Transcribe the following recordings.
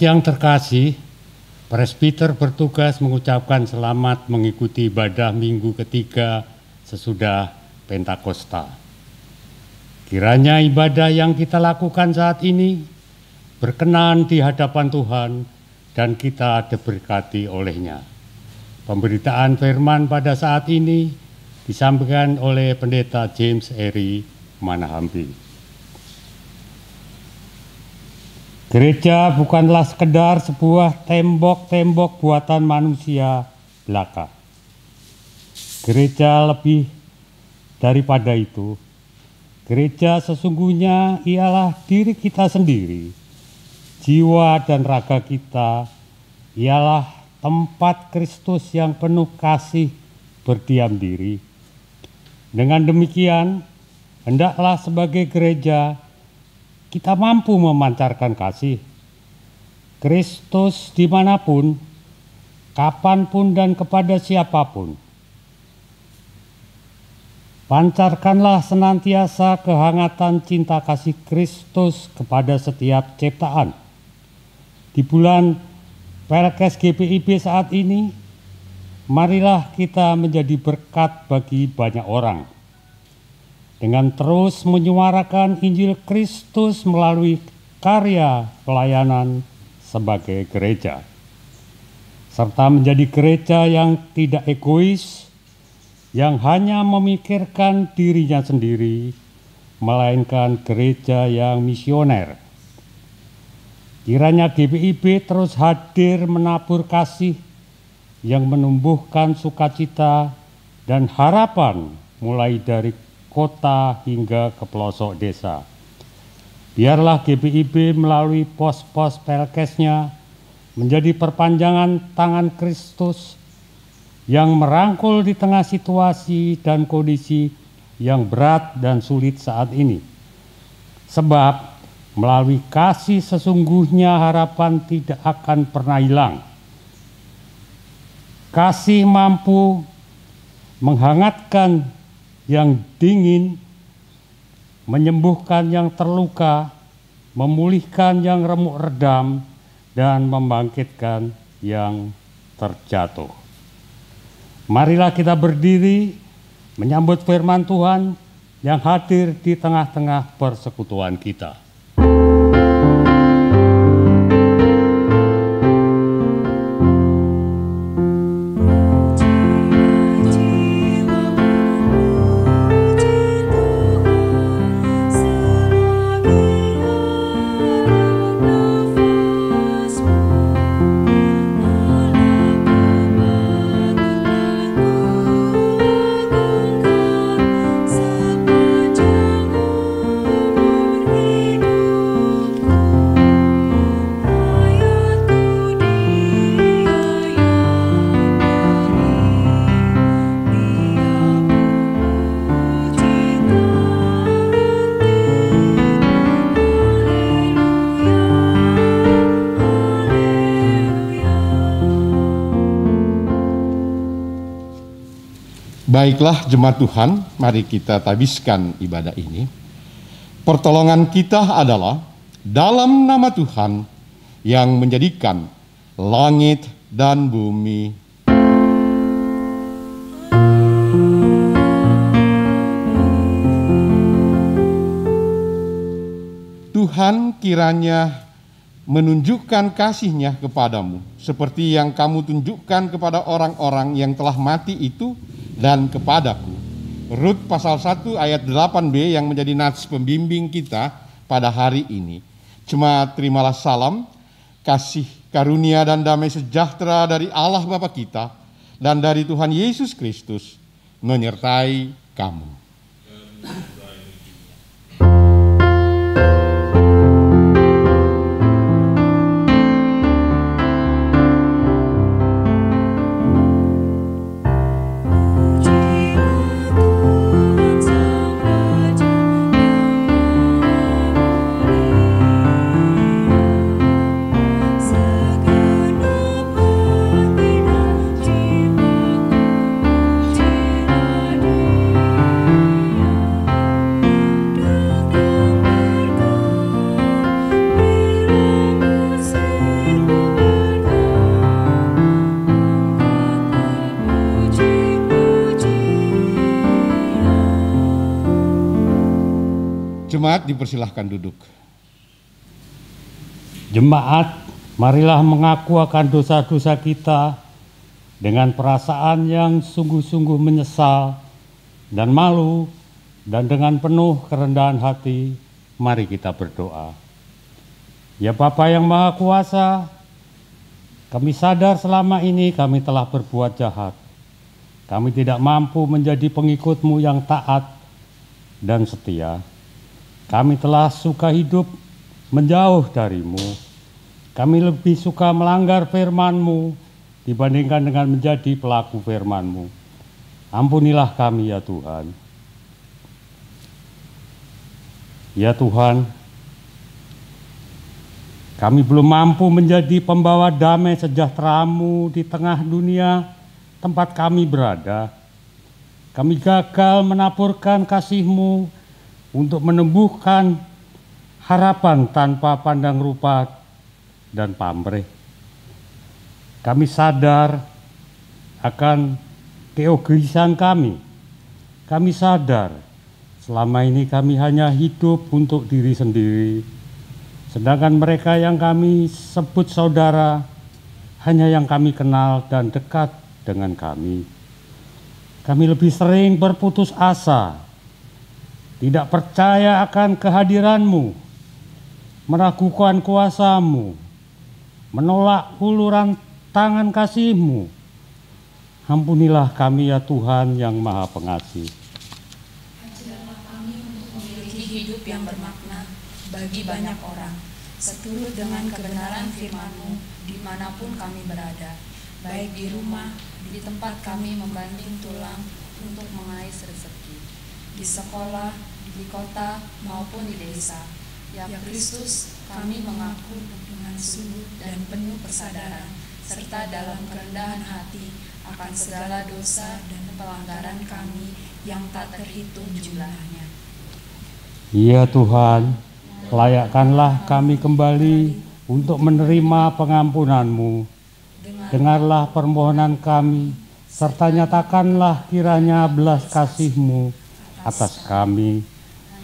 Jemaat yang terkasih, presbiter bertugas mengucapkan selamat mengikuti ibadah minggu ketiga sesudah Pentakosta. Kiranya ibadah yang kita lakukan saat ini berkenan di hadapan Tuhan dan kita diberkati olehnya. Pemberitaan firman pada saat ini disampaikan oleh Pendeta James Eri Manahambi. Gereja bukanlah sekedar sebuah tembok-tembok buatan manusia belaka. Gereja lebih daripada itu. Gereja sesungguhnya ialah diri kita sendiri. Jiwa dan raga kita ialah tempat Kristus yang penuh kasih berdiam diri. Dengan demikian, hendaklah sebagai gereja kita mampu memancarkan kasih. Kristus dimanapun, kapanpun dan kepada siapapun. Pancarkanlah senantiasa kehangatan cinta kasih Kristus kepada setiap ciptaan. Di bulan Pelkes GPIB saat ini, marilah kita menjadi berkat bagi banyak orang. Dengan terus menyuarakan Injil Kristus melalui karya pelayanan sebagai gereja. Serta menjadi gereja yang tidak egois, yang hanya memikirkan dirinya sendiri, melainkan gereja yang misioner. Kiranya GPIB terus hadir menabur kasih yang menumbuhkan sukacita dan harapan mulai dari kota hingga ke pelosok desa. Biarlah GPIB melalui pos-pos Pelkesnya menjadi perpanjangan tangan Kristus yang merangkul di tengah situasi dan kondisi yang berat dan sulit saat ini. Sebab melalui kasih sesungguhnya harapan tidak akan pernah hilang. Kasih mampu menghangatkan yang dingin, menyembuhkan yang terluka, memulihkan yang remuk redam, dan membangkitkan yang terjatuh. Marilah kita berdiri menyambut firman Tuhan yang hadir di tengah-tengah persekutuan kita. Baiklah jemaat Tuhan, mari kita tabiskan ibadah ini. Pertolongan kita adalah dalam nama Tuhan yang menjadikan langit dan bumi. Tuhan kiranya menunjukkan kasih-Nya kepadamu, seperti yang kamu tunjukkan kepada orang-orang yang telah mati itu, dan kepadaku. Rut pasal 1 ayat 8b yang menjadi nats pembimbing kita pada hari ini. Jemaat terimalah salam, kasih, karunia dan damai sejahtera dari Allah Bapa kita dan dari Tuhan Yesus Kristus menyertai kamu. jemaat dipersilahkan duduk. Jemaat, marilah mengaku akan dosa-dosa kita dengan perasaan yang sungguh-sungguh menyesal dan malu, dan dengan penuh kerendahan hati, mari kita berdoa. Ya Bapa yang Maha Kuasa, kami sadar selama ini kami telah berbuat jahat. Kami tidak mampu menjadi pengikut-Mu yang taat dan setia. Kami telah suka hidup menjauh dari-Mu. Kami lebih suka melanggar firman-Mu dibandingkan dengan menjadi pelaku firman-Mu. Ampunilah kami ya Tuhan. Ya Tuhan, kami belum mampu menjadi pembawa damai sejahtera-Mu di tengah dunia tempat kami berada. Kami gagal menaburkan kasih-Mu untuk menumbuhkan harapan tanpa pandang rupa dan pamrih. Kami sadar akan keegoisan kami. Kami sadar selama ini kami hanya hidup untuk diri sendiri. Sedangkan mereka yang kami sebut saudara hanya yang kami kenal dan dekat dengan kami. Kami lebih sering berputus asa, tidak percaya akan kehadiran-Mu, meragukan kuasa-Mu, menolak uluran tangan kasih-Mu. Ampunilah kami ya Tuhan yang Maha Pengasih. Ajarlah kami untuk memiliki hidup yang bermakna bagi banyak orang, seturut dengan kebenaran firman-Mu dimanapun kami berada, baik di rumah, di tempat kami membanting tulang untuk mengais rezeki, di sekolah, di kota, maupun di desa. Ya Kristus, kami mengaku dengan sungguh dan penuh kesadaran, serta dalam kerendahan hati akan segala dosa dan pelanggaran kami yang tak terhitung jumlahnya. Ya Tuhan, layakkanlah kami kembali untuk menerima pengampunan-Mu. Dengarlah permohonan kami, serta nyatakanlah kiranya belas kasih-Mu atas kami.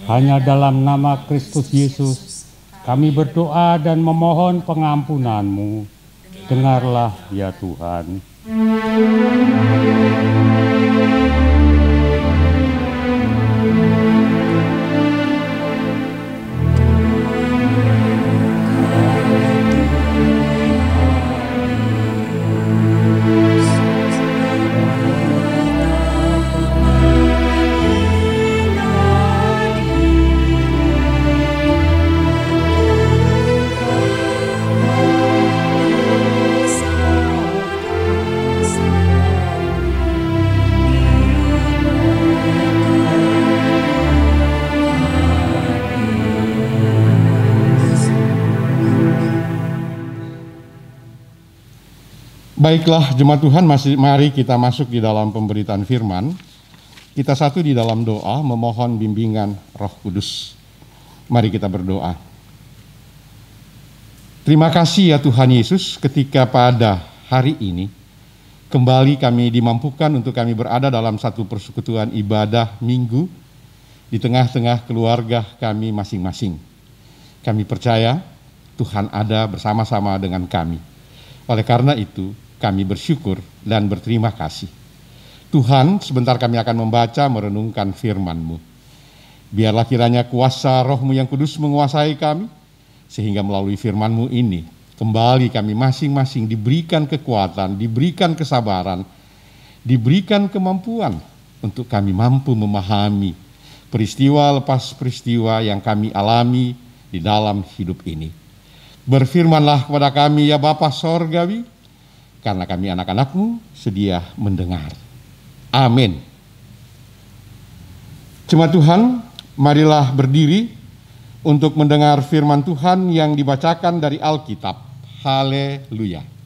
Hanya dalam nama Kristus Yesus, kami berdoa dan memohon pengampunan-Mu. Dengarlah ya Tuhan. Baiklah jemaat Tuhan, mari kita masuk di dalam pemberitaan firman. Kita satu di dalam doa memohon bimbingan Roh Kudus. Mari kita berdoa. Terima kasih ya Tuhan Yesus, ketika pada hari ini kembali kami dimampukan untuk kami berada dalam satu persekutuan ibadah minggu di tengah-tengah keluarga kami masing-masing. Kami percaya Tuhan ada bersama-sama dengan kami. Oleh karena itu, kami bersyukur dan berterima kasih. Tuhan, sebentar kami akan membaca merenungkan firman-Mu. Biarlah kiranya kuasa Roh-Mu yang kudus menguasai kami, sehingga melalui firman-Mu ini, kembali kami masing-masing diberikan kekuatan, diberikan kesabaran, diberikan kemampuan untuk kami mampu memahami peristiwa lepas peristiwa yang kami alami di dalam hidup ini. Berfirmanlah kepada kami ya Bapa Sorgawi, karena kami anak-anak-Mu sedia mendengar. Amin. Jemaat Tuhan, marilah berdiri untuk mendengar firman Tuhan yang dibacakan dari Alkitab. Haleluya.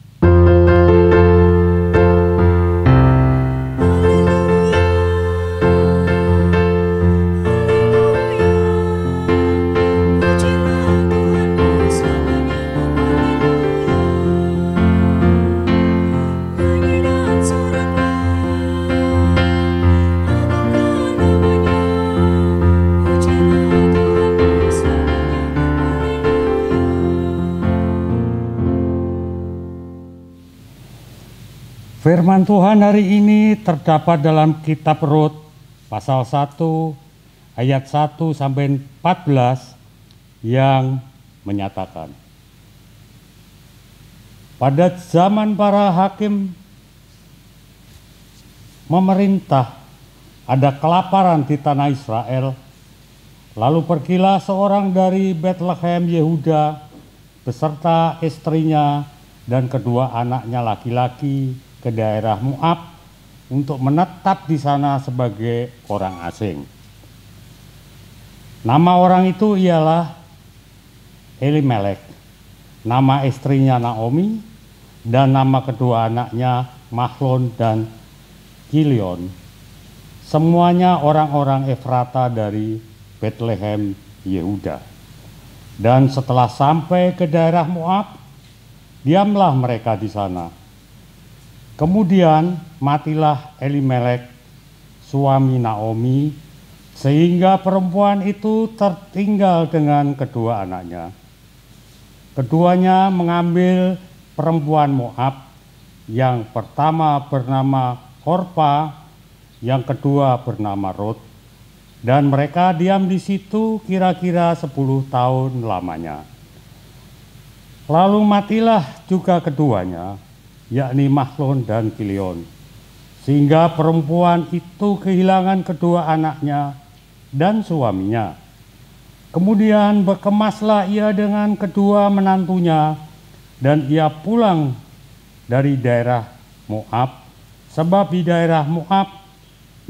Firman Tuhan hari ini terdapat dalam kitab Rut pasal 1 ayat 1 sampai 14 yang menyatakan, pada zaman para hakim memerintah, ada kelaparan di tanah Israel. Lalu pergilah seorang dari Bethlehem Yehuda beserta istrinya dan kedua anaknya laki-laki ke daerah Moab untuk menetap di sana sebagai orang asing. Nama orang itu ialah Elimelek, nama istrinya Naomi, dan nama kedua anaknya Mahlon dan Kilion. Semuanya orang-orang Efrata dari Bethlehem Yehuda. Dan setelah sampai ke daerah Moab, diamlah mereka di sana. Kemudian matilah Elimelek, suami Naomi, sehingga perempuan itu tertinggal dengan kedua anaknya. Keduanya mengambil perempuan Moab, yang pertama bernama Orpa, yang kedua bernama Rut, dan mereka diam di situ kira-kira 10 tahun lamanya. Lalu matilah juga keduanya, yakni Mahlon dan Kilion, sehingga perempuan itu kehilangan kedua anaknya dan suaminya. Kemudian berkemaslah ia dengan kedua menantunya, dan ia pulang dari daerah Moab, sebab di daerah Moab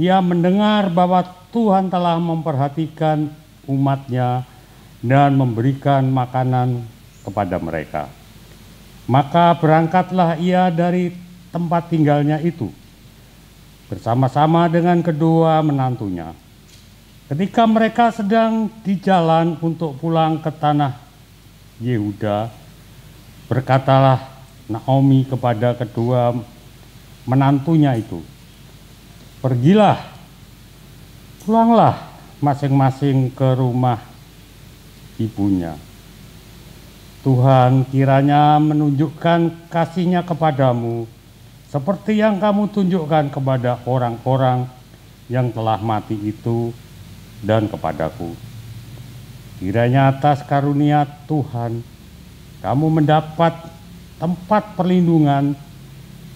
ia mendengar bahwa Tuhan telah memperhatikan umatnya dan memberikan makanan kepada mereka. Maka berangkatlah ia dari tempat tinggalnya itu bersama-sama dengan kedua menantunya. Ketika mereka sedang di jalan untuk pulang ke tanah Yehuda, berkatalah Naomi kepada kedua menantunya itu, "Pergilah, pulanglah masing-masing ke rumah ibunya. Tuhan kiranya menunjukkan kasih-Nya kepadamu seperti yang kamu tunjukkan kepada orang-orang yang telah mati itu dan kepadaku. Kiranya atas karunia Tuhan kamu mendapat tempat perlindungan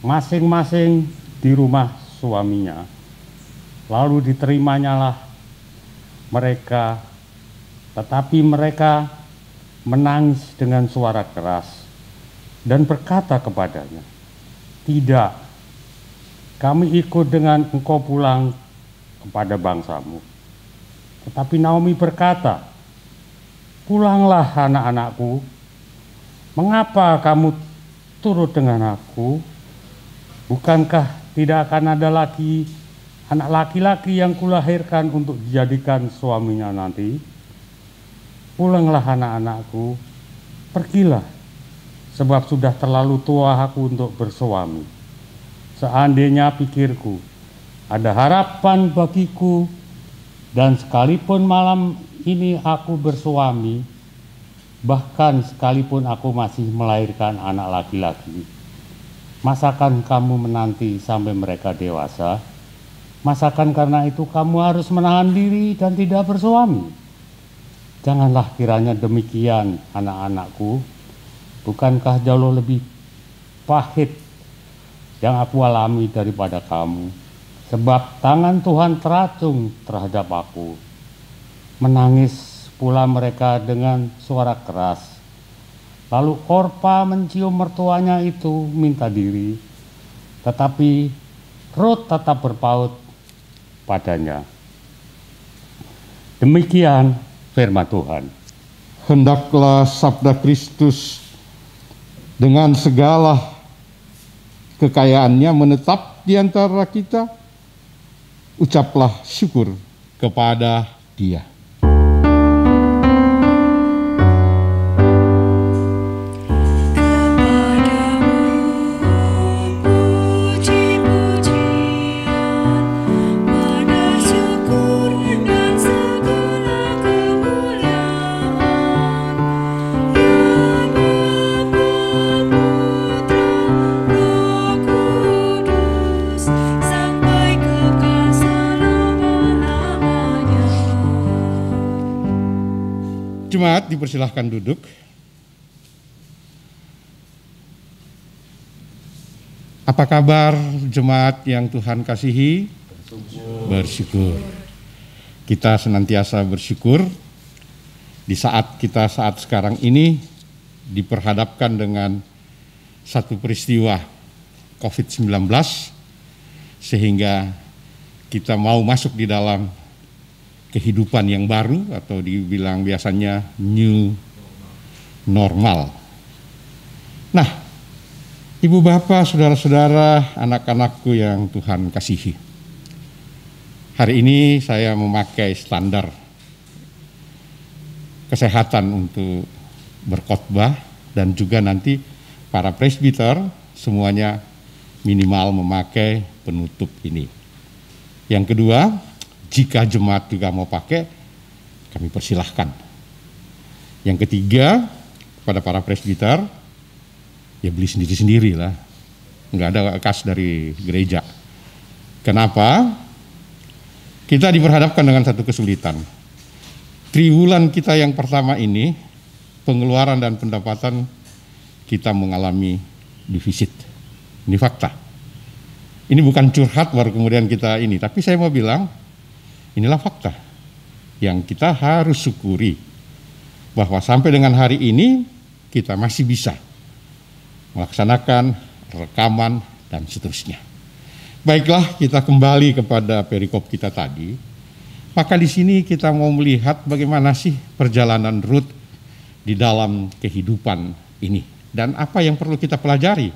masing-masing di rumah suaminya." Lalu diterimanya mereka, tetapi mereka menangis dengan suara keras dan berkata kepadanya, "Tidak, kami ikut dengan engkau pulang kepada bangsamu." Tetapi Naomi berkata, "Pulanglah anak-anakku, mengapa kamu turut dengan aku? Bukankah tidak akan ada lagi anak laki-laki yang kulahirkan untuk dijadikan suaminya nanti? Pulanglah anak-anakku, pergilah, sebab sudah terlalu tua aku untuk bersuami. Seandainya pikirku, ada harapan bagiku, dan sekalipun malam ini aku bersuami, bahkan sekalipun aku masih melahirkan anak laki-laki, masakan kamu menanti sampai mereka dewasa? Masakan karena itu kamu harus menahan diri dan tidak bersuami? Janganlah kiranya demikian, anak-anakku. Bukankah jauh lebih pahit yang aku alami daripada kamu? Sebab tangan Tuhan teracung terhadap aku." Menangis pula mereka dengan suara keras. Lalu Orpa mencium mertuanya itu minta diri, tetapi Rut tetap berpaut padanya. Demikian firman Tuhan. Hendaklah sabda Kristus dengan segala kekayaannya menetap di antara kita. Ucaplah syukur kepada Dia. Jemaat dipersilahkan duduk. Apa kabar jemaat yang Tuhan kasihi? Bersyukur. Kita senantiasa bersyukur di saat kita saat sekarang ini diperhadapkan dengan satu peristiwa COVID-19 sehingga kita mau masuk di dalam kehidupan yang baru atau dibilang biasanya new normal. Nah, Ibu Bapak, saudara-saudara, anak-anakku yang Tuhan kasihi. Hari ini saya memakai standar kesehatan untuk berkhotbah dan juga nanti para presbiter semuanya minimal memakai penutup ini. Yang kedua, jika jemaat juga mau pakai, kami persilahkan. Yang ketiga, pada para presbiter, ya beli sendiri-sendiri lah, nggak ada kas dari gereja. Kenapa? Kita diperhadapkan dengan satu kesulitan. Triwulan kita yang pertama ini, pengeluaran dan pendapatan kita mengalami defisit. Ini fakta. Ini bukan curhat baru kemudian kita ini, tapi saya mau bilang, inilah fakta yang kita harus syukuri bahwa sampai dengan hari ini kita masih bisa melaksanakan rekaman dan seterusnya. Baiklah, kita kembali kepada perikop kita tadi. Maka di sini kita mau melihat bagaimana sih perjalanan Rut di dalam kehidupan ini dan apa yang perlu kita pelajari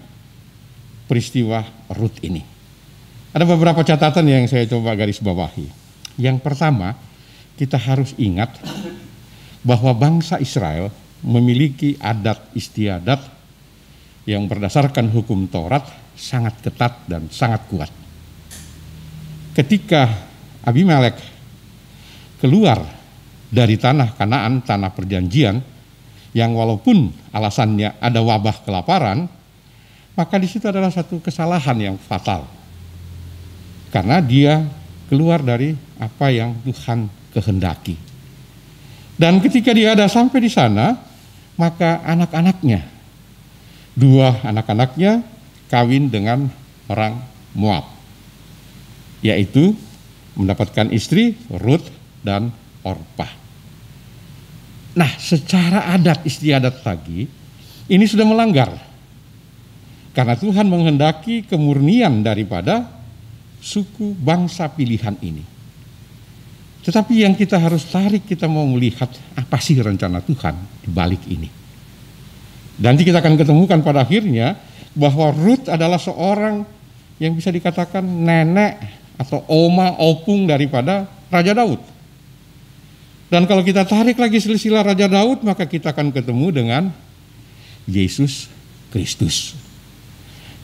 peristiwa Rut ini. Ada beberapa catatan yang saya coba garis bawahi. Yang pertama, kita harus ingat bahwa bangsa Israel memiliki adat istiadat yang berdasarkan hukum Taurat sangat ketat dan sangat kuat. Ketika Abimelek keluar dari tanah Kanaan, tanah perjanjian, yang walaupun alasannya ada wabah kelaparan, maka di situ adalah satu kesalahan yang fatal. Karena dia keluar dari apa yang Tuhan kehendaki. Dan ketika dia ada sampai di sana, maka anak-anaknya, dua anak-anaknya kawin dengan orang Moab, yaitu mendapatkan istri Rut dan Orpah. Nah, secara adat istiadat lagi, ini sudah melanggar. Karena Tuhan menghendaki kemurnian daripada suku bangsa pilihan ini. Tetapi yang kita harus tarik, kita mau melihat apa sih rencana Tuhan di balik ini. Nanti kita akan ketemukan pada akhirnya bahwa Rut adalah seorang yang bisa dikatakan nenek atau oma opung daripada Raja Daud. Dan kalau kita tarik lagi silsilah Raja Daud, maka kita akan ketemu dengan Yesus Kristus.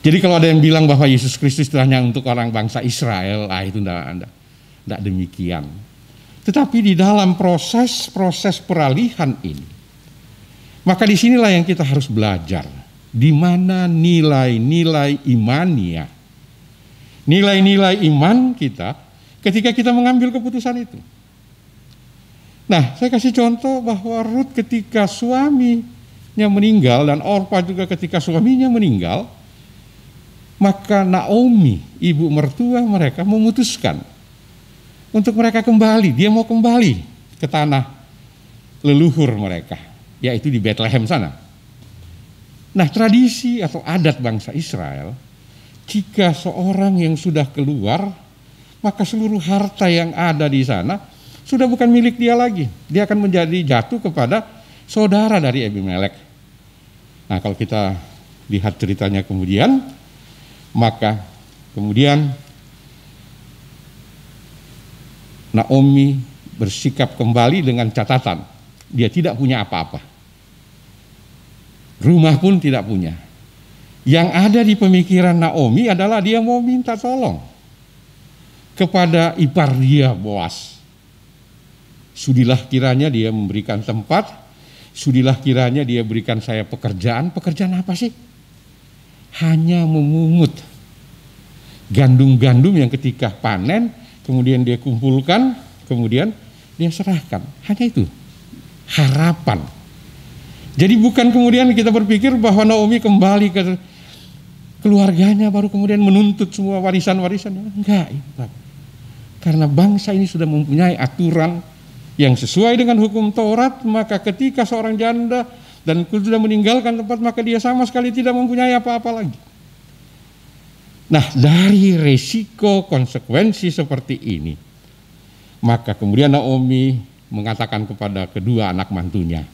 Jadi kalau ada yang bilang bahwa Yesus Kristus itu hanya untuk orang bangsa Israel, itu tidak demikian. Tetapi di dalam proses peralihan ini, maka disinilah yang kita harus belajar, di mana nilai-nilai imannya, nilai-nilai iman kita ketika kita mengambil keputusan itu. Nah, saya kasih contoh bahwa Rut ketika suaminya meninggal dan Orpah juga ketika suaminya meninggal, maka Naomi, ibu mertua mereka memutuskan untuk mereka kembali, dia mau kembali ke tanah leluhur mereka, yaitu di Bethlehem sana. Nah, tradisi atau adat bangsa Israel, jika seorang yang sudah keluar, maka seluruh harta yang ada di sana sudah bukan milik dia lagi. Dia akan menjadi jatuh kepada saudara dari Abimelek. Nah, kalau kita lihat ceritanya kemudian, maka kemudian Naomi bersikap kembali dengan catatan, dia tidak punya apa-apa. Rumah pun tidak punya. Yang ada di pemikiran Naomi adalah dia mau minta tolong kepada ipar dia Boas. Sudilah kiranya dia memberikan tempat, sudilah kiranya dia berikan saya pekerjaan. Pekerjaan apa sih? Hanya memungut gandum-gandum yang ketika panen, kemudian dia kumpulkan, kemudian dia serahkan. Hanya itu. harapan. Jadi bukan kemudian kita berpikir bahwa Naomi kembali ke keluarganya baru kemudian menuntut semua warisan-warisannya. Enggak. Karena bangsa ini sudah mempunyai aturan yang sesuai dengan hukum Taurat, maka ketika seorang janda dan sudah meninggalkan tempat, maka dia sama sekali tidak mempunyai apa-apa lagi. Nah, dari resiko konsekuensi seperti ini, maka kemudian Naomi mengatakan kepada kedua anak mantunya,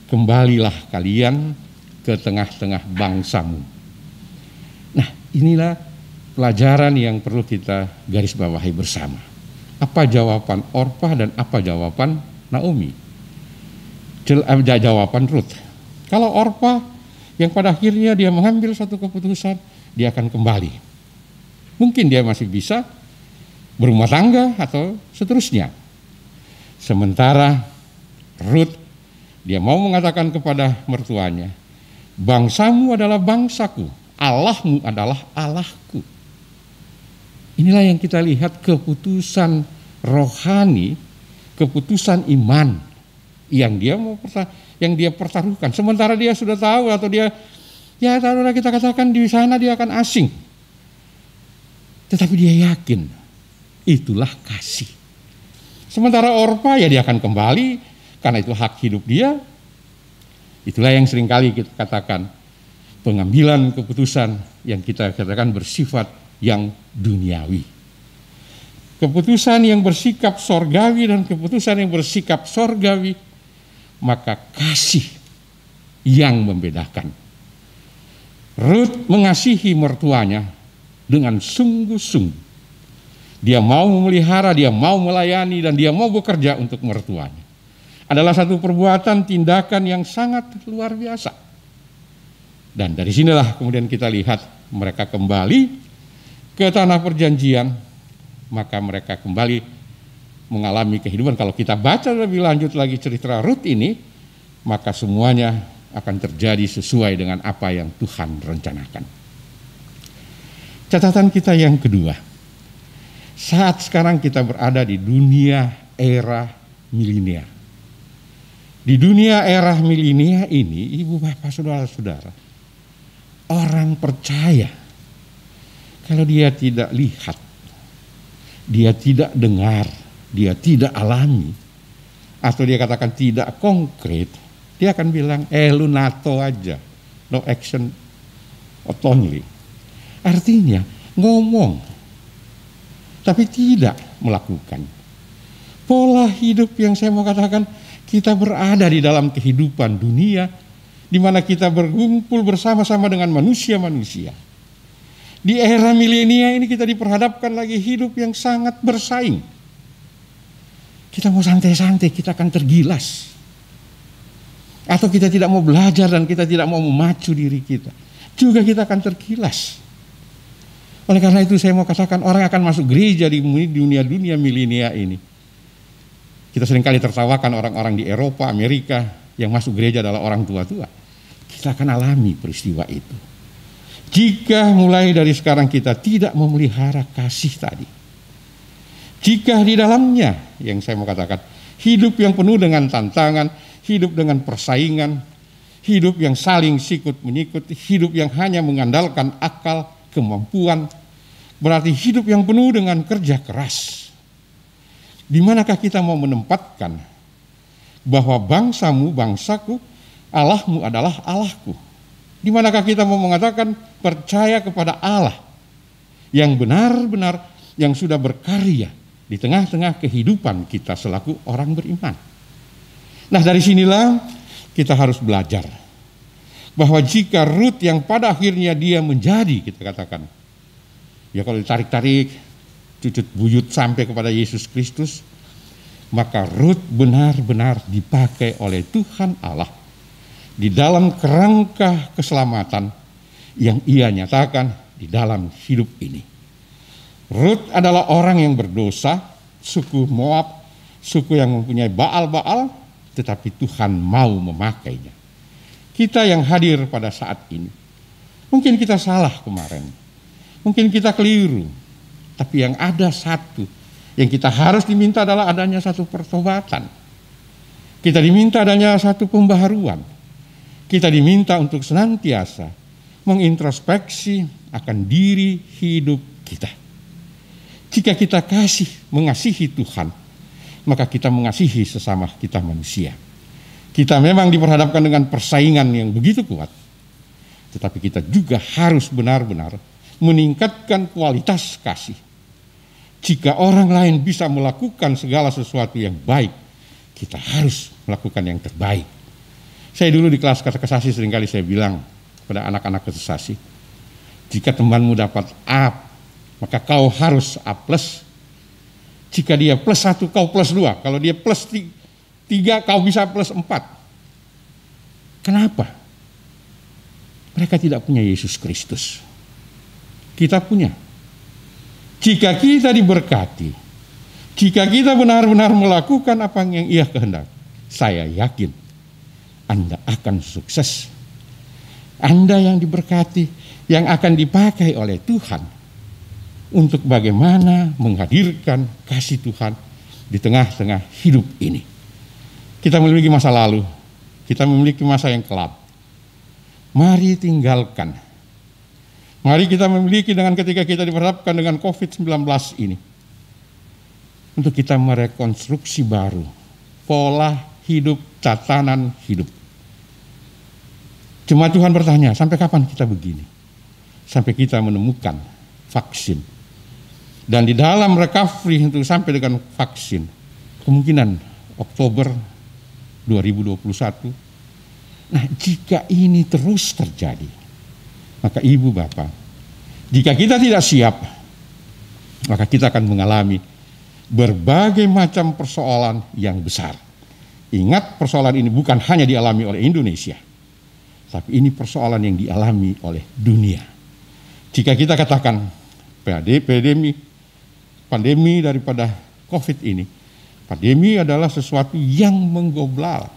kembalilah kalian ke tengah-tengah bangsamu. Nah, inilah pelajaran yang perlu kita garis bawahi bersama. Apa jawaban Orpah dan apa jawaban Naomi? Jawaban Ruth. Kalau Orpah yang pada akhirnya dia mengambil satu keputusan, dia akan kembali. Mungkin dia masih bisa berumah tangga atau seterusnya. Sementara Ruth, dia mau mengatakan kepada mertuanya, bangsamu adalah bangsaku, Allahmu adalah Allahku. Inilah yang kita lihat keputusan rohani, keputusan iman yang dia pertaruhkan. Sementara dia sudah tahu atau dia, ya taruhlah kita katakan di sana dia akan asing. Tetapi dia yakin itulah kasih. Sementara Orpah ya dia akan kembali karena itu hak hidup dia. Itulah yang seringkali kita katakan pengambilan keputusan yang kita katakan bersifat yang duniawi. Keputusan yang bersikap sorgawi dan keputusan yang bersikap sorgawi, maka kasih yang membedakan. Ruth mengasihi mertuanya dengan sungguh-sungguh. Dia mau memelihara, dia mau melayani, dan dia mau bekerja untuk mertuanya. Adalah satu perbuatan, tindakan yang sangat luar biasa. Dan dari sinilah kemudian kita lihat mereka kembali ke tanah perjanjian, maka mereka kembali mengalami kehidupan. Kalau kita baca lebih lanjut lagi cerita Ruth ini, maka semuanya akan terjadi sesuai dengan apa yang Tuhan rencanakan. Catatan kita yang kedua, saat sekarang kita berada di dunia era milenial. Di dunia era milenial ini, ibu bapak saudara-saudara, orang percaya kalau dia tidak lihat, dia tidak dengar, dia tidak alami, atau dia katakan tidak konkret, dia akan bilang, lu NATO aja, no action only. Artinya ngomong, tapi tidak melakukan. Pola hidup yang saya mau katakan, kita berada di dalam kehidupan dunia, di mana kita berkumpul bersama-sama dengan manusia-manusia. Di era milenial ini kita diperhadapkan lagi hidup yang sangat bersaing. Kita mau santai-santai, kita akan tergilas. Atau kita tidak mau belajar dan kita tidak mau memacu diri kita, juga kita akan tergilas. Oleh karena itu saya mau katakan orang akan masuk gereja di dunia milenial ini. Kita seringkali tertawakan orang-orang di Eropa, Amerika yang masuk gereja adalah orang tua-tua. Kita akan alami peristiwa itu. Jika mulai dari sekarang kita tidak memelihara kasih tadi, jika di dalamnya yang saya mau katakan hidup yang penuh dengan tantangan, hidup dengan persaingan, hidup yang saling sikut menyikut, hidup yang hanya mengandalkan akal, kemampuan, berarti hidup yang penuh dengan kerja keras. Di manakah kita mau menempatkan bahwa bangsamu, bangsaku, Allahmu adalah Allahku? Di manakah kita mau mengatakan percaya kepada Allah yang benar-benar yang sudah berkarya di tengah-tengah kehidupan kita selaku orang beriman. Nah, dari sinilah kita harus belajar bahwa jika Ruth yang pada akhirnya dia menjadi, kita katakan, ya kalau ditarik-tarik, cucut buyut sampai kepada Yesus Kristus, maka Ruth benar-benar dipakai oleh Tuhan Allah di dalam kerangka keselamatan yang ia nyatakan di dalam hidup ini. Ruth adalah orang yang berdosa, suku Moab, suku yang mempunyai Baal-Baal, tetapi Tuhan mau memakainya. Kita yang hadir pada saat ini, mungkin kita salah kemarin, mungkin kita keliru, tapi yang ada satu, yang kita harus diminta adalah adanya satu pertobatan. Kita diminta adanya satu pembaharuan. Kita diminta untuk senantiasa mengintrospeksi akan diri hidup kita. Jika kita mengasihi Tuhan, maka kita mengasihi sesama kita manusia. Kita memang diperhadapkan dengan persaingan yang begitu kuat, tetapi kita juga harus benar-benar meningkatkan kualitas kasih. Jika orang lain bisa melakukan segala sesuatu yang baik, kita harus melakukan yang terbaik. Saya dulu di kelas kata kesasi seringkali saya bilang kepada anak-anak kesasi, jika temanmu dapat A, maka kau harus A+. Jika dia +1, kau +2. Kalau dia +3, kau bisa +4. Kenapa? Mereka tidak punya Yesus Kristus. Kita punya. Jika kita diberkati, jika kita benar-benar melakukan apa yang Ia kehendaki, saya yakin Anda akan sukses. Anda yang diberkati, yang akan dipakai oleh Tuhan untuk bagaimana menghadirkan kasih Tuhan di tengah-tengah hidup ini. Kita memiliki masa lalu, kita memiliki masa yang kelam. Mari tinggalkan. Mari kita memiliki dengan ketika kita diperhadapkan dengan COVID-19 ini, untuk kita merekonstruksi baru pola hidup, tatanan hidup. Jemaat Tuhan bertanya, sampai kapan kita begini? Sampai kita menemukan vaksin. Dan di dalam recovery itu sampai dengan vaksin, kemungkinan Oktober 2021. Nah, jika ini terus terjadi, maka Ibu Bapak, jika kita tidak siap, maka kita akan mengalami berbagai macam persoalan yang besar. Ingat, persoalan ini bukan hanya dialami oleh Indonesia, tapi ini persoalan yang dialami oleh dunia. Jika kita katakan pandemi daripada COVID ini, pandemi adalah sesuatu yang menggoblal.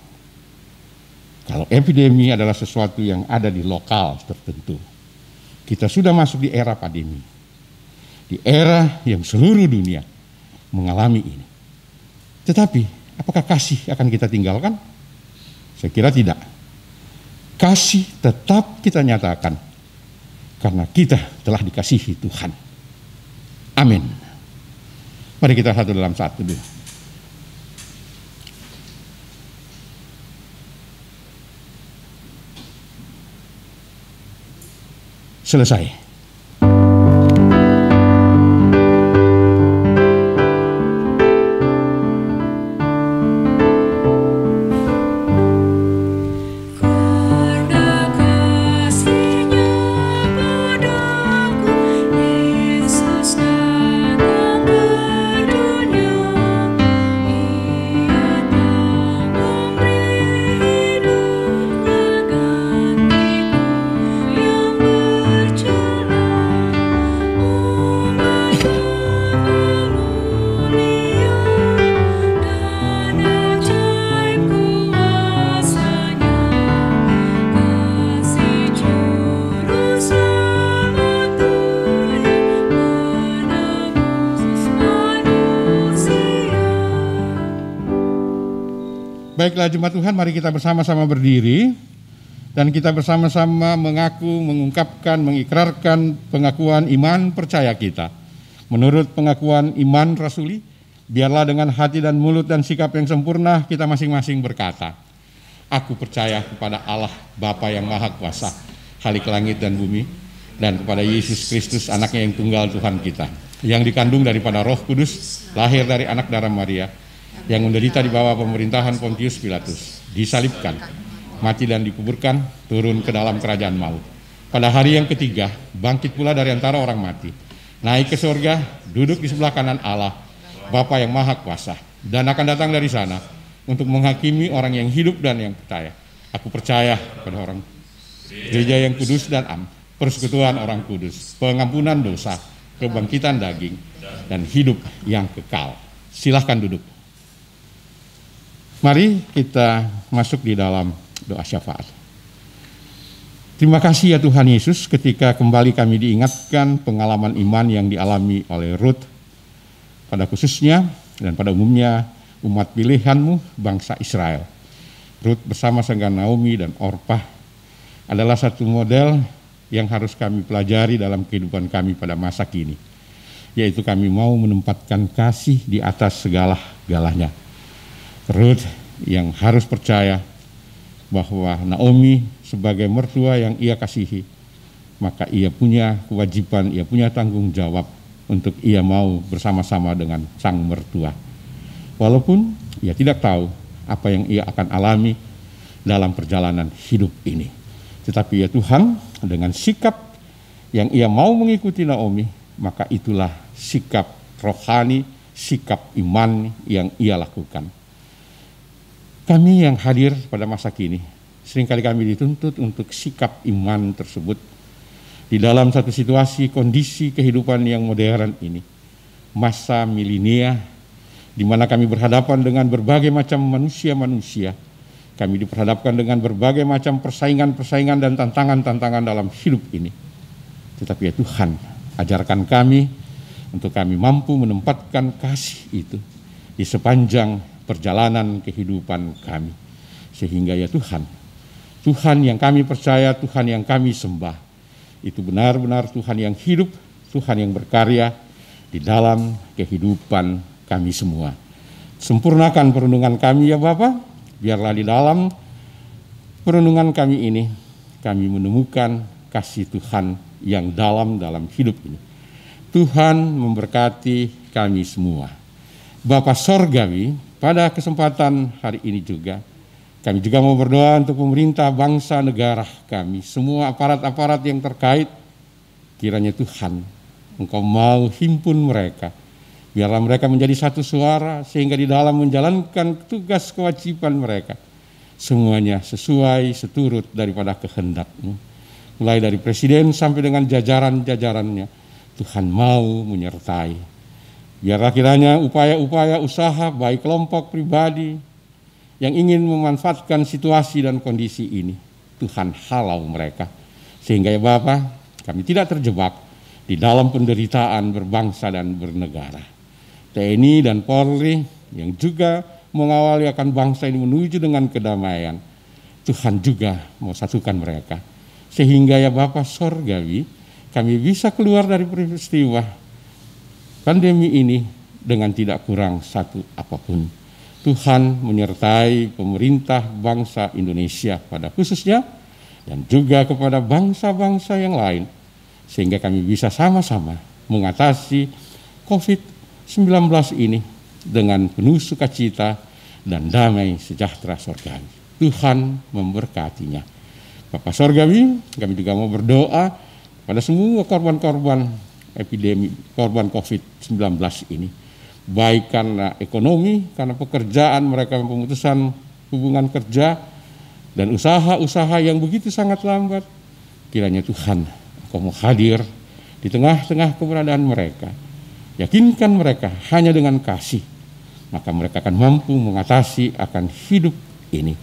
Kalau epidemi adalah sesuatu yang ada di lokal tertentu. Kita sudah masuk di era pandemi. Di era yang seluruh dunia mengalami ini. Tetapi, apakah kasih akan kita tinggalkan? Saya kira tidak. Kasih tetap kita nyatakan karena kita telah dikasihi Tuhan. Amin. Mari kita satu dalam satu dulu. Selesai. Baiklah jemaat Tuhan, mari kita bersama-sama berdiri dan kita bersama-sama mengaku, mengungkapkan, mengikrarkan pengakuan iman percaya kita. Menurut pengakuan iman rasuli, biarlah dengan hati dan mulut dan sikap yang sempurna kita masing-masing berkata, aku percaya kepada Allah Bapa yang Maha Kuasa, Khalik langit dan bumi, dan kepada Yesus Kristus anaknya yang tunggal Tuhan kita, yang dikandung daripada Roh Kudus, lahir dari anak darah Maria, yang menderita di bawah pemerintahan Pontius Pilatus, disalibkan, mati dan dikuburkan, turun ke dalam kerajaan maut. Pada hari yang ketiga, bangkit pula dari antara orang mati, naik ke surga, duduk di sebelah kanan Allah, Bapa yang Maha Kuasa, dan akan datang dari sana untuk menghakimi orang yang hidup dan yang percaya. Aku percaya pada orang gereja yang kudus dan am, persekutuan orang kudus, pengampunan dosa, kebangkitan daging, dan hidup yang kekal. Silahkan duduk. Mari kita masuk di dalam doa syafaat. Terima kasih ya Tuhan Yesus, ketika kembali kami diingatkan pengalaman iman yang dialami oleh Ruth pada khususnya dan pada umumnya umat pilihan-Mu, bangsa Israel. Rut bersama dengan Naomi dan Orpah adalah satu model yang harus kami pelajari dalam kehidupan kami pada masa kini, yaitu kami mau menempatkan kasih di atas segala-galanya. Rut yang harus percaya bahwa Naomi sebagai mertua yang ia kasihi, maka ia punya kewajiban, ia punya tanggung jawab untuk ia mau bersama-sama dengan sang mertua. Walaupun ia tidak tahu apa yang ia akan alami dalam perjalanan hidup ini. Tetapi ya Tuhan, dengan sikap yang ia mau mengikuti Naomi, maka itulah sikap rohani, sikap iman yang ia lakukan. Kami yang hadir pada masa kini, seringkali kami dituntut untuk sikap iman tersebut di dalam satu situasi kondisi kehidupan yang modern ini, masa milenia, di mana kami berhadapan dengan berbagai macam manusia-manusia. Kami diperhadapkan dengan berbagai macam persaingan-persaingan dan tantangan-tantangan dalam hidup ini. Tetapi ya Tuhan, ajarkan kami untuk kami mampu menempatkan kasih itu di sepanjang perjalanan kehidupan kami. Sehingga ya Tuhan, Tuhan yang kami percaya, Tuhan yang kami sembah, itu benar-benar Tuhan yang hidup, Tuhan yang berkarya di dalam kehidupan kami semua. Sempurnakan perenungan kami ya Bapa, biarlah di dalam perenungan kami ini, kami menemukan kasih Tuhan yang dalam hidup ini. Tuhan memberkati kami semua. Bapa Sorgawi, pada kesempatan hari ini juga, kami juga mau berdoa untuk pemerintah bangsa negara kami, semua aparat-aparat yang terkait, kiranya Tuhan, Engkau mau himpun mereka, biarlah mereka menjadi satu suara, sehingga di dalam menjalankan tugas kewajiban mereka, semuanya sesuai seturut daripada kehendak-Mu. Mulai dari presiden sampai dengan jajaran-jajarannya, Tuhan mau menyertai. Biarlah kiranya upaya-upaya usaha, baik kelompok pribadi, yang ingin memanfaatkan situasi dan kondisi ini, Tuhan halau mereka. Sehingga ya Bapa, kami tidak terjebak di dalam penderitaan berbangsa dan bernegara. TNI dan Polri yang juga mengawali akan bangsa ini menuju dengan kedamaian, Tuhan juga mau satukan mereka. Sehingga ya Bapa Sorgawi, kami bisa keluar dari peristiwa pandemi ini dengan tidak kurang satu apapun. Tuhan menyertai pemerintah bangsa Indonesia pada khususnya, dan juga kepada bangsa-bangsa yang lain, sehingga kami bisa sama-sama mengatasi COVID-19 ini dengan penuh sukacita dan damai sejahtera sorgawi. Tuhan memberkatinya. Bapak Sorgawi, kami juga mau berdoa pada semua korban-korban epidemi, korban COVID-19 ini. Baik karena ekonomi, karena pekerjaan mereka, pemutusan hubungan kerja, dan usaha-usaha yang begitu sangat lambat. Kiranya Tuhan, Engkau mau hadir di tengah-tengah keberadaan mereka. Yakinkan mereka hanya dengan kasih, maka mereka akan mampu mengatasi akan hidup ini.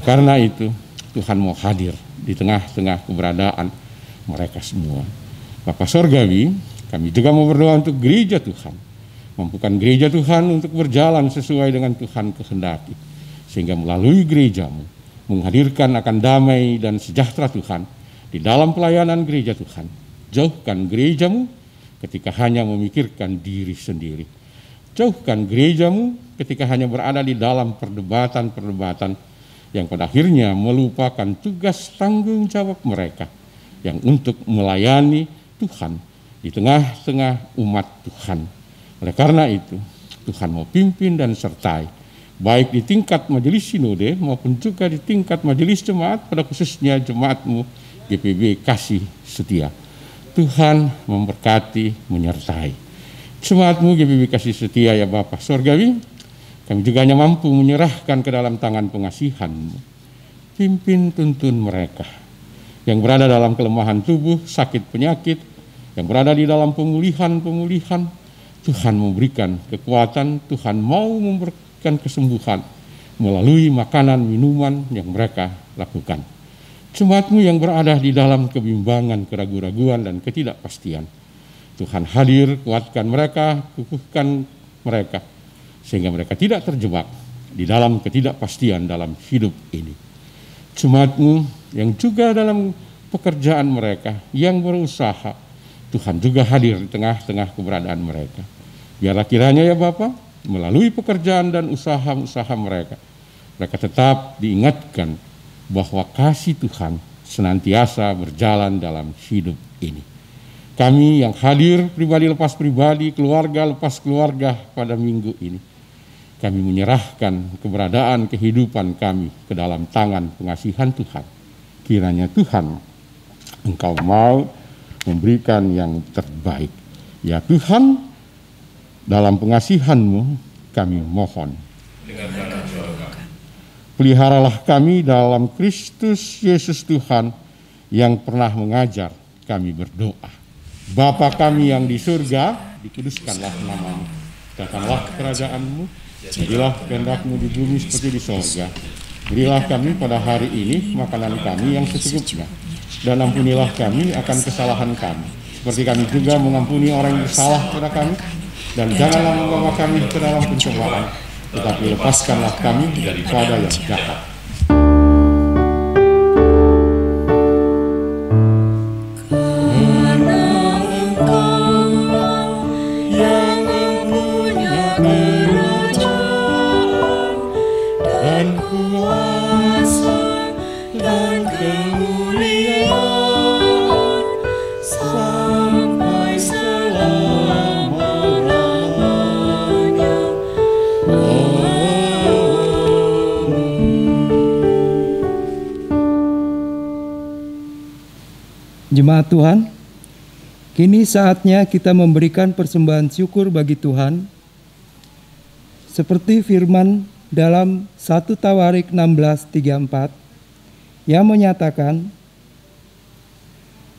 Karena itu, Tuhan mau hadir di tengah-tengah keberadaan mereka semua. Bapak Sorgawi, kami juga mau berdoa untuk gereja Tuhan. Mampukan gereja Tuhan untuk berjalan sesuai dengan Tuhan kehendaki. Sehingga melalui gereja-Mu, menghadirkan akan damai dan sejahtera Tuhan di dalam pelayanan gereja Tuhan. Jauhkan gereja-Mu ketika hanya memikirkan diri sendiri. Jauhkan gereja-Mu ketika hanya berada di dalam perdebatan-perdebatan yang pada akhirnya melupakan tugas tanggung jawab mereka yang untuk melayani Tuhan di tengah-tengah umat Tuhan. Oleh karena itu, Tuhan mau pimpin dan sertai, baik di tingkat majelis sinode maupun juga di tingkat majelis jemaat, pada khususnya jemaat-Mu GPB Kasih Setia. Tuhan memberkati, menyertai. Jemaat-Mu GPB Kasih Setia ya Bapa Sorgawi, kami juga hanya mampu menyerahkan ke dalam tangan pengasihan-Mu. Pimpin tuntun mereka yang berada dalam kelemahan tubuh, sakit penyakit, yang berada di dalam pemulihan-pemulihan. Tuhan memberikan kekuatan, Tuhan mau memberikan kesembuhan melalui makanan, minuman yang mereka lakukan. Jemaat-Mu yang berada di dalam kebimbangan, keraguan-raguan, dan ketidakpastian, Tuhan hadir, kuatkan mereka, kukuhkan mereka, sehingga mereka tidak terjebak di dalam ketidakpastian dalam hidup ini. Jemaat-Mu yang juga dalam pekerjaan mereka yang berusaha, Tuhan juga hadir di tengah-tengah keberadaan mereka. Biarlah kiranya ya Bapa, melalui pekerjaan dan usaha-usaha mereka tetap diingatkan bahwa kasih Tuhan senantiasa berjalan dalam hidup ini. Kami yang hadir pribadi lepas pribadi, keluarga lepas keluarga pada minggu ini, kami menyerahkan keberadaan kehidupan kami ke dalam tangan pengasihan Tuhan. Kiranya Tuhan, Engkau mau memberikan yang terbaik. Ya Tuhan, dalam pengasihan-Mu kami mohon. Peliharalah kami dalam Kristus Yesus Tuhan yang pernah mengajar kami berdoa. Bapa kami yang di surga, dikuduskanlah nama-Mu. Datanglah kerajaan-Mu, jadilah kehendak-Mu di bumi seperti di sorga. Berilah kami pada hari ini makanan kami yang secukupnya. Dan ampunilah kami akan kesalahan kami, seperti kami juga mengampuni orang yang bersalah kepada kami. Dan janganlah membawa kami ke dalam pencobaan, tetapi lepaskanlah kami daripada yang jahat. Jemaat Tuhan, kini saatnya kita memberikan persembahan syukur bagi Tuhan. Seperti firman dalam 1 Tawarik 16:34 yang menyatakan,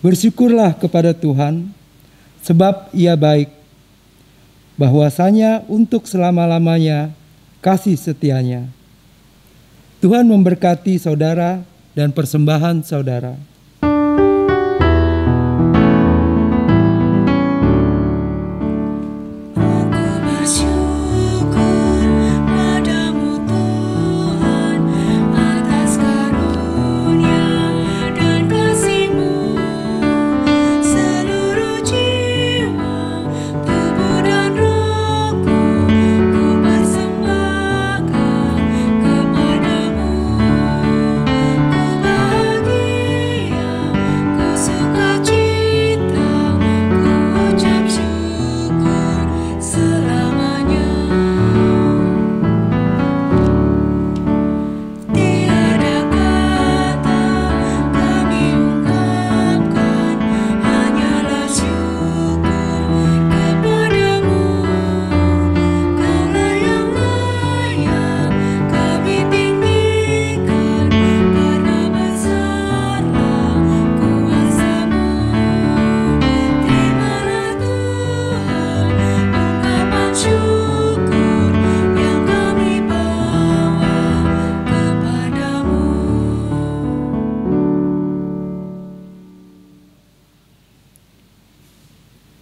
bersyukurlah kepada Tuhan sebab Ia baik, bahwasanya untuk selama-lamanya kasih setianya. Tuhan memberkati saudara dan persembahan saudara.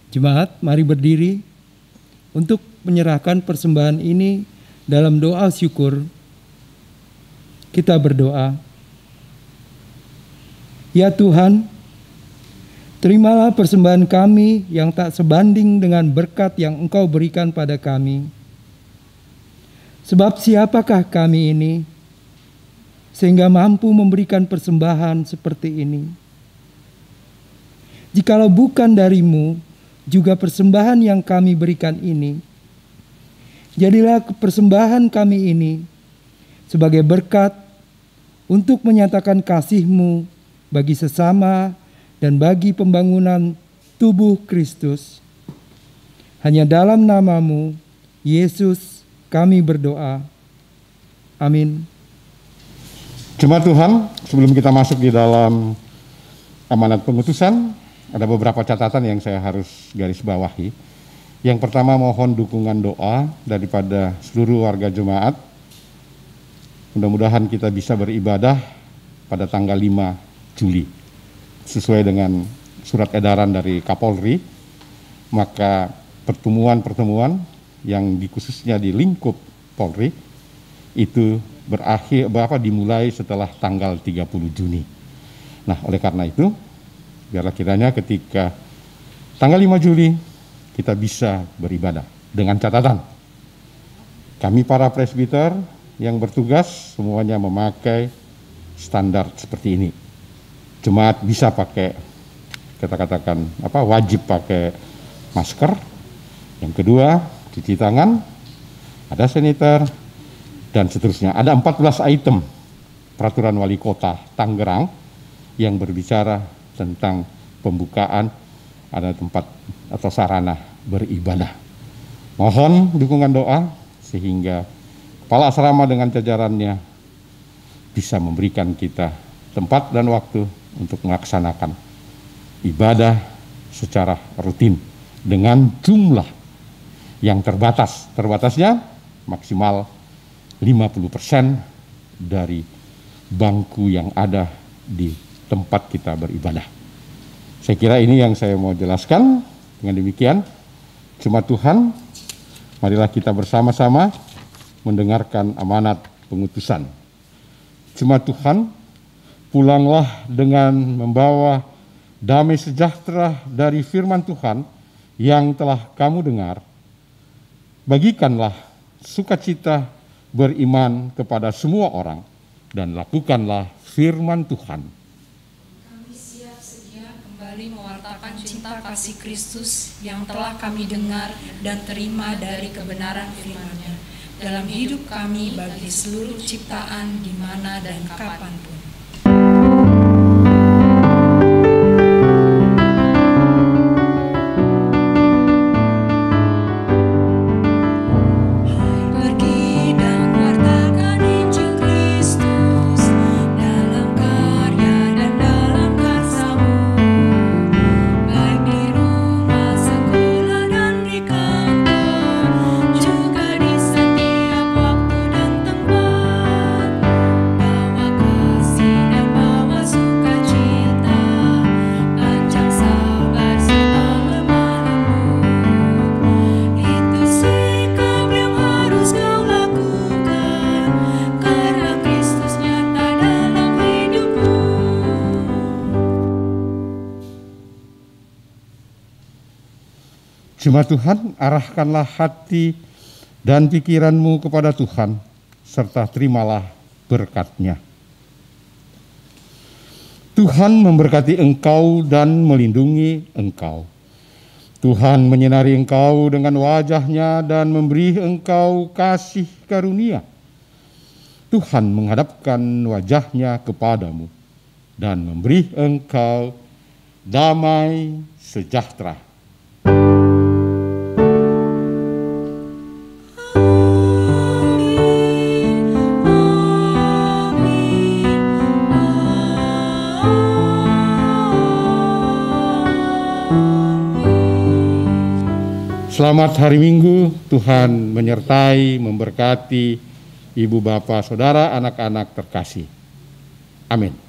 Jemaat, mari berdiri untuk menyerahkan persembahan ini dalam doa syukur. Kita berdoa. Ya Tuhan, terimalah persembahan kami yang tak sebanding dengan berkat yang Engkau berikan pada kami. Sebab siapakah kami ini sehingga mampu memberikan persembahan seperti ini? Jikalau bukan dari-Mu, juga persembahan yang kami berikan ini, jadilah persembahan kami ini sebagai berkat untuk menyatakan kasih-Mu bagi sesama dan bagi pembangunan tubuh Kristus. Hanya dalam nama-Mu, Yesus, kami berdoa. Amin. Jemaat Tuhan, sebelum kita masuk di dalam amanat pengutusan, ada beberapa catatan yang saya harus garis bawahi. Yang pertama, mohon dukungan doa daripada seluruh warga jemaat. Mudah-mudahan kita bisa beribadah pada tanggal 5 Juli. Sesuai dengan surat edaran dari Kapolri, maka pertemuan-pertemuan yang khususnya di lingkup Polri itu dimulai setelah tanggal 30 Juni. Nah, oleh karena itu, biarlah kiranya ketika tanggal 5 Juli kita bisa beribadah dengan catatan kami para presbiter yang bertugas semuanya memakai standar seperti ini. Jemaat bisa pakai, kita katakan wajib pakai masker. Yang kedua, cuci tangan, ada saniter, dan seterusnya. Ada 14 item peraturan wali kota Tangerang yang berbicara tentang pembukaan ada tempat atau sarana beribadah. Mohon dukungan doa sehingga kepala asrama dengan jajarannya bisa memberikan kita tempat dan waktu untuk melaksanakan ibadah secara rutin dengan jumlah yang terbatas. Terbatasnya maksimal 50% dari bangku yang ada di tempat kita beribadah. Saya kira ini yang saya mau jelaskan. Dengan demikian, jemaat Tuhan, marilah kita bersama-sama mendengarkan amanat pengutusan. Jemaat Tuhan, pulanglah dengan membawa damai sejahtera dari firman Tuhan yang telah kamu dengar. Bagikanlah sukacita beriman kepada semua orang dan lakukanlah firman Tuhan. Kami siap sedia kembali mewartakan cinta kasih Kristus yang telah kami dengar dan terima dari kebenaran firman-Nya dalam hidup kami bagi seluruh ciptaan di mana dan kapanpun. Jemaat Tuhan, arahkanlah hati dan pikiranmu kepada Tuhan, serta terimalah berkat-Nya. Tuhan memberkati engkau dan melindungi engkau. Tuhan menyinari engkau dengan wajah-Nya dan memberi engkau kasih karunia. Tuhan menghadapkan wajah-Nya kepadamu dan memberi engkau damai sejahtera. Selamat hari Minggu, Tuhan menyertai, memberkati Ibu, Bapak, Saudara, anak-anak terkasih. Amin.